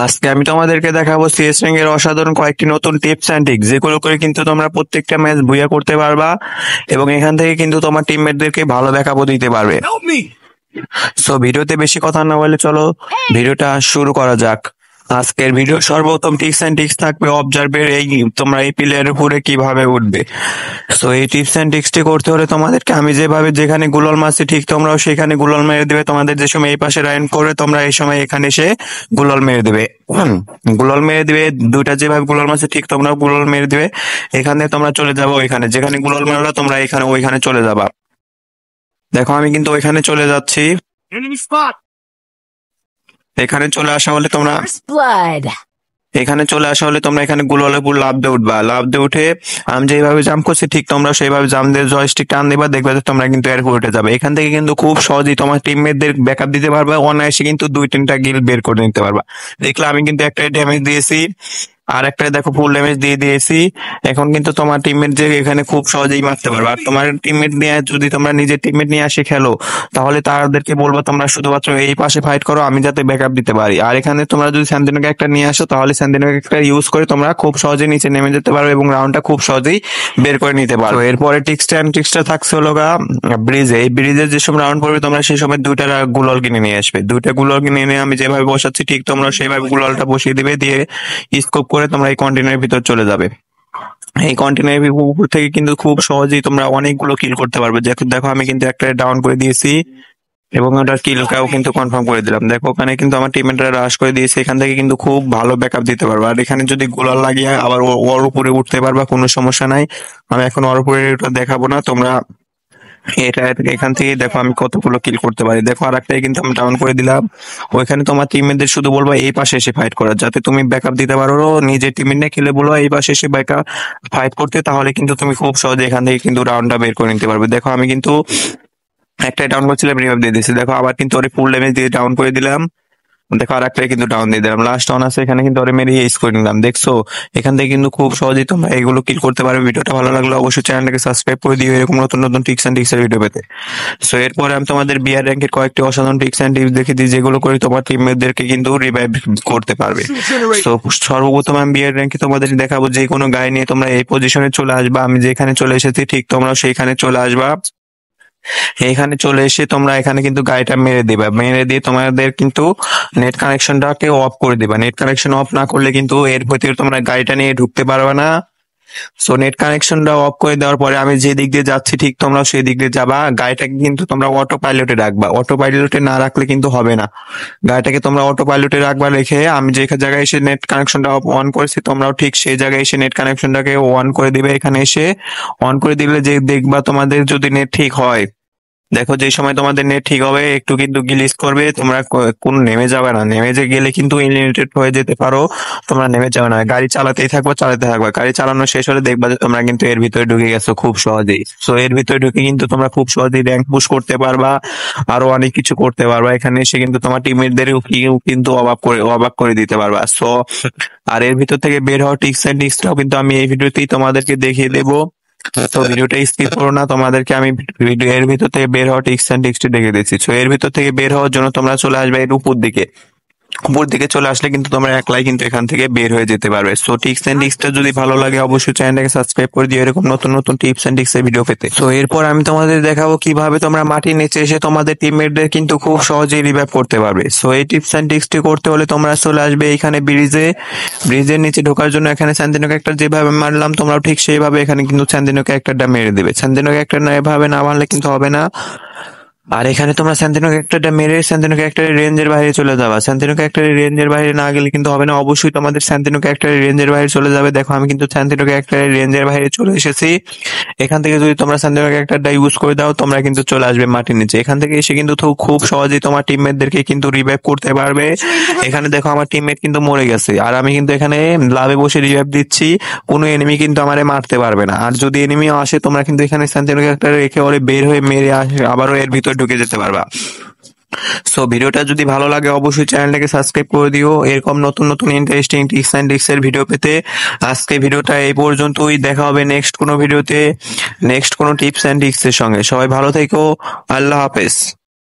আজকে আমি তোমাদেরকে দেখাবো সিএস র্যাঙ্ক এর অসাধারণ কয়েকটি নতুন টিপস অ্যান্ড ট্রিক্স, যেগুলো করে কিন্তু তোমরা প্রত্যেকটা ম্যাচ বুইয়া করতে পারবা এবং এখান থেকে কিন্তু তোমার টিমমেটদেরকে ভালো ব্যাকআপও দিতে পারবে। সো ভিডিওতে বেশি কথা না বলে চলো ভিডিওটা শুরু করা যাক। আজকের ভিডিও সর্বপ্রথম টিপস অ্যান্ড ট্রিক্স থাকবে অবজার্ভের তোমরা এই প্লেয়ারের উপরে কিভাবে উঠবে। সো এই টিপস অ্যান্ড ট্রিক্সটি করতে হলে তোমাদেরকে আমি যেভাবে যেখানে গুলাল মারছি ঠিক তোমরাও সেখানে গুলাল মেরে দেবে। তোমাদের যে সময় এই পাশে রাইন করে তোমরা এই সময় এখানে এসে গুলাল মেরে দেবে। গুলাল মেরে দিবে, দুইটা যেভাবে গুলাল মারছে ঠিক তোমরাও গুলাল মেরে দিবে। এখানে তোমরা চলে যাবো ওইখানে যেখানে গুলাল মারলা তোমরা এখানে ওইখানে চলে যাবা। দেখো আমি কিন্তু ওইখানে চলে যাচ্ছি। এখানে চলে আসা হলে তোমরা এখানে গুলালের উপর লাফ দিয়ে উঠবা। লাফ দিয়ে উঠে আমি যেভাবে জাম্প করছি ঠিক তোমরা সেইভাবে জাম্প দিয়ে জয়স্টিক টান দিবা, দেখবে যে তোমরা কিন্তু এর উপরে উঠে যাবে। এখান থেকে কিন্তু খুব সহজেই তোমার টিমমেটদের ব্যাকআপ দিতে পারবা, অনায়াসে কিন্তু 2-3টা কিল বের করে নিতে পারবা। দেখলে আমি কিন্তু একটা ড্যামেজ দিয়েছি আর একটা দেখো ফুল ড্যামেজ দিয়ে দিয়েছি। এখন কিন্তু তোমার টিমমেট যে এখানে খুব সহজেই মারতে পারবে। আর তোমার টিমমেট নিয়ে যদি তোমরা নিজের টিমমেট নিয়ে আসে খেলো তাহলে তাদেরকে বলবো তোমরা শুধুমাত্র এই পাশে ফাইট করো, আমি যাতে ব্যাকআপ দিতে পারি। আর এখানে তোমরা যদি স্যান্দিনোকে একটা নিয়ে আসো তাহলে স্যান্দিনোকে একটা ইউজ করে তোমরা খুব সহজেই নিচে নেমে যেতে পারো এবং রাউন্ডটা খুব সহজেই বের করে নিতে পারো। এরপরে ট্রিক্সটা থাকছে হলো ব্রিজে। এই ব্রিজে যেসব রাউন্ড পড়বে তোমরা সেই সময় দুইটা গুলাল কিনে নিয়ে আসবে। দুইটা গুলাল কিনে নিয়ে আমি যেভাবে বসাচ্ছি ঠিক তোমরা সেইভাবে গুলালটা বসিয়ে দিবে, দিয়ে স্কোপ করে তোমরা এই কন্টেনারের ভিতর চলে যাবে। এই কন্টেনারের উপর থেকে কিন্তু খুব সহজেই তোমরা অনেকগুলো কিল করতে পারবে। দেখো আমি কিন্তু একটা ডাউন করে দিয়েছি এবং ওটার কিলটাও কিন্তু কনফার্ম করে দিলাম। দেখো ওখানে কিন্তু আমার টিমমেটরা রাশ করে দিয়েছে। এখান থেকে কিন্তু খুব ভালো ব্যাকআপ দিতে পারবে। আর এখানে যদি গোলাল লাগিয়ে আবার ওর উপরে উঠতে পারবা, কোনো সমস্যা নাই। আমি এখন ওর উপরে ওটা দেখাবো না, তোমরা এটা এখান থেকে দেখো আমি কতগুলো কিল করতে পারি। দেখো আর একটাই কিন্তু আমি ডাউন করে দিলাম। ওইখানে তোমার টিমমেটদের শুধু বলবো এই পাশে এসে ফাইট করার, যাতে তুমি ব্যাকআপ দিতে পারো। নিজের টিমমেট নিয়ে খেলে বলো এই পাশে এসে ব্যাকআপ ফাইট করতে, তাহলে কিন্তু তুমি খুব সহজে এখান থেকে কিন্তু রাউন্ডটা বের করে নিতে পারবে। দেখো আমি কিন্তু একটাই ডাউন করছিলাম, রিভাইভ দিয়ে দিচ্ছি। দেখো আবার কিন্তু ওরে ফুল ড্যামেজ দিয়ে ডাউন করে দিলাম। দেখো আর একটাই কিন্তু ডাউন দিয়ে দিলাম। লাস্ট ডাউন আছে এখানে কিন্তু ওরে মেরে এস করে নিলাম। দেখছো এখান থেকে কিন্তু খুব সহজেই তোমরা এগুলো কিল করতে পারবে। ভিডিওটা ভালো লাগলে অবশ্যই চ্যানেলটাকে সাবস্ক্রাইব করে দিও এরকম নতুন নতুন টিপস এন্ড ট্রিক্স এর ভিডিও পেতে। সো এরপরে আমি তোমাদের বিআর র্যাঙ্কের কয়েকটি অসাধারণ টিপস এন্ড টিপস দেখে দিই, যেগুলো করে তোমার টিমমেটদেরকে কিন্তু রিভাইভ করতে পারবে। তো সর্বপ্রথম আমি বিআর র্যাঙ্কে তোমাদের দেখাবো যে কোনো গায়ে নিয়ে তোমরা এই পজিশনে চলে আসবা। আমি যেখানে চলে এসেছি ঠিক তোমরাও সেইখানে চলে আসবা। এখানে চলে এসে তোমরা এখানে কিন্তু গাড়িটা মেরে দিবা। মেরে দিয়ে তোমাদের কিন্তু নেট কানেকশনটাকে অফ করে দিবা। নেট কানেকশন অফ না করলে কিন্তু এর ভিতরে তোমরা গাড়িটা নিয়ে ঢুকতে পারবে না। সো নেট কানেকশনটা অফ করে দেওয়ার পরে আমি যে দিক দিয়ে যাচ্ছি ঠিক তোমরাও সেই দিক দিয়ে যাবা। গাড়িটাকে কিন্তু তোমরা অটো পাইলটে রাখবা। অটো পাইলটে না রাখলে কিন্তু হবে না। গাড়িটাকে তোমরা অটো পাইলটে রাখবা, রেখে আমি যে জায়গায় এসে নেট কানেকশনটা অন করেছি তোমরাও ঠিক সেই জায়গায় এসে নেট কানেকশনটাকে অন করে দিবে। এখানে এসে অন করে দিলে যে দেখবা তোমাদের যদি নেট ঠিক হয়, দেখো যে সময় তোমাদের নেট ঠিক হবে একটু কিন্তু গ্লিচ করবে, তোমরা কোন নেমে যাবে না। নেমে যে গেলে কিন্তু এলিমিনেটেড হয়ে যেতে পারো। তোমরা নেমে যাবে না, গাড়ি চালাতেই থাকবা চালাতে থাকবা। গাড়ি চালানো শেষ হলে দেখবা যে তোমরা কিন্তু এর ভিতরে ঢুকে গেছো খুব সহজেই। সো এর ভিতরে ঢুকে কিন্তু তোমরা খুব সহজেই র্যাঙ্ক পুশ করতে পারবা, আরো অনেক কিছু করতে পারবা। এখানে এসে কিন্তু তোমার টিমমেটদের কিন্তু অবাক করে দিতে পারবা। সো আর এর ভিতর থেকে বের হওয়ার টিপস এন্ড ট্রিক্সটাও কিন্তু আমি এই ভিডিওতেই তোমাদেরকে দেখিয়ে দেবো। তো ভিডিওটা স্কিপ করো না, তোমাদেরকে আমি ভিডিও এর ভিতর থেকে বের হওয়া টিপস এন্ড ট্রিক্সটি দেখে দিচ্ছি। তো এর ভিতর থেকে বের হওয়ার জন্য তোমরা চলে আসবে এর উপর দিকে। উপর দিকে চলে আসলে কিন্তু তোমরা একলাই কিন্তু এখান থেকে বের হয়ে যেতে পারবে। সো টিপস এন্ড ট্রিক্সটা যদি ভালো লাগে অবশ্যই চ্যানেলটাকে সাবস্ক্রাইব করে দিও এরকম নতুন নতুন টিপস এন্ড ট্রিক্স এর ভিডিও পেতে। তো এরপর আমি তোমাদের দেখাবো কিভাবে তোমরা মাটির নিচে এসে তোমাদের টিমমেটদের কিন্তু খুব সহজেই রিভাইভ করতে পারবে। সো এই টিপস এন্ড ট্রিক্সটি করতে হলে তোমরা চলে আসবে এইখানে ব্রিজের নিচে ঢোকার জন্য এখানে স্যান্দিনোকে একটা যেভাবে মারলাম তোমরাও ঠিক সেইভাবে এখানে কিন্তু স্যান্দিনোকে একটা মেরে দেবে। স্যান্দিনোকে একটা না এভাবে না মারলে কিন্তু হবে না। আর এখানে তোমরা স্যান্তিনোকে একটা মেরে স্যান্তিনোকে একটা রেঞ্জের বাইরে চলে যাবা। স্যান্তিনোকে একটা রেঞ্জের বাইরে না গেলে কিন্তু হবে না, অবশ্যই তোমাদের স্যান্তিনোকে একটা রেঞ্জের বাইরে চলে যাবে। দেখো আমি কিন্তু স্যান্তিনোকে একটা রেঞ্জের বাইরে চলে এসেছি। এখান থেকে যদি তোমরা স্যান্তিনোকে একটা ইউজ করে দাও তোমরা কিন্তু চলে আসবে মাটির নিচে। এখান থেকে এসে কিন্তু খুব সহজেই তোমার টিমমেটদেরকে কিন্তু রিভাইভ করতে পারবে। এখানে দেখো আমার টিমমেট কিন্তু মরে গেছে আর আমি কিন্তু এখানে লাভে বসে রিভাইভ দিচ্ছি। কোনো এনিমি কিন্তু আমারে মারতে পারবে না। আর যদি এনিমি আসে তোমরা কিন্তু এখানে স্যান্তিনোকে একটা রেখে ওরে বের হয়ে মেরে আবারও এর ভিতর ঢুকে যেতে পারবা। সো ভিডিওটা যদি ভালো লাগে অবশ্যই চ্যানেলটাকে সাবস্ক্রাইব করে দিও এরকম নতুন নতুন ইন্টারেস্টিং টিপস এন্ড ট্রিক্স এর ভিডিও পেতে। আজকে ভিডিওটা এই পর্যন্তই, দেখা হবে নেক্সট কোনো ভিডিওতে নেক্সট কোনো টিপস এন্ড ট্রিক্স এর সঙ্গে। সবাই ভালো থেকো, আল্লাহ হাফেজ।